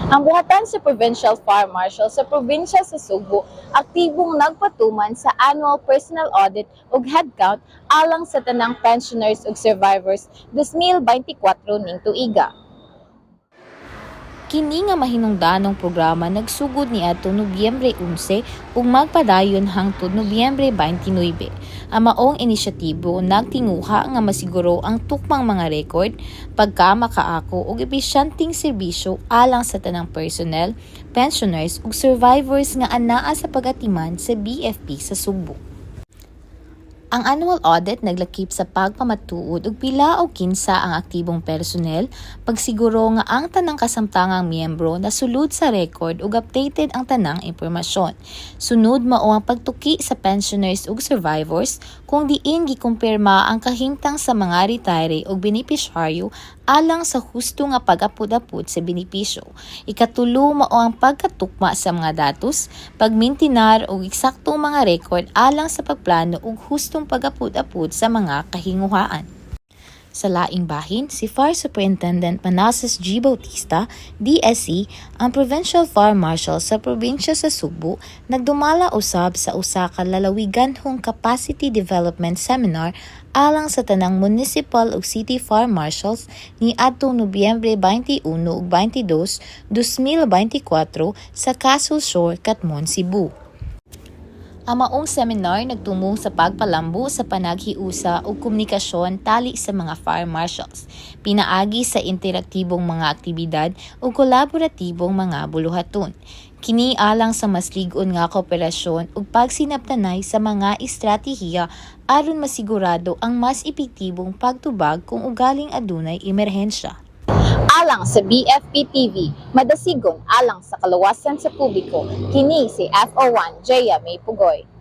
Ang buhatan sa Provincial Fire Marshal sa probinsya sa Subo, aktibong nagpatuman sa annual personal audit ug headcount alang sa tanang pensioners ug survivors 2024 ning tuiga. Kini nga mahinungdanong programa nagsugod niadto Nobyembre 11 ug magpadayon hangtod Nobyembre 29. Ang maong inisyatibo nagtinguha nga masiguro ang tukmang mga record, pagkamakaako ug episyenteng serbisyo alang sa tanang personnel, pensioners ug survivors nga anaa sa pagatiman sa BFP sa Subo. Ang annual audit naglakip sa pagpamatuod ug pila o kinsa ang aktibong personnel, pagsiguro nga ang tanang kasamtangang miyembro nasulod sa record ug updated ang tanang impormasyon. Sunod mao ang pagtuki sa pensioners ug survivors kung diin gikumpirma ang kahimtang sa mga retiree ug benepisyaryo alang sa husto nga pag-apod-apod sa benepisyo. Ikatulo mao ang pagkatukma sa mga datos, pagmintinar og eksaktong mga record alang sa pagplano ug hustong pag-apod-apod sa mga kahinguhaan. Sa laing bahin, si Fire Superintendent Manassas G. Bautista, DSC, ang Provincial Fire Marshal sa probinsya sa Subo, nagdumala usab sa usa ka lalawiganhong capacity development seminar alang sa tanang municipal ug city fire marshals ni adtong Nobyembre 21 ug 22, 2024 sa Castle Shore, Catmon, Cebu. Ang maong seminar nagtumong sa pagpalambo sa panaghiusa o komunikasyon tali sa mga fire marshals, pinaagi sa interaktibong mga aktibidad o kolaboratibong mga buluhaton. Kini alang sa mas lig-on nga kooperasyon ug pagsinabtanay sa mga estratehiya aron masigurado ang mas epektibong pagtubag kung ugaling adunay emerhensya. Alang sa BFP TV, madasigon alang sa kaluwasan sa publiko, kini si FO1 Jaya May Pugoy.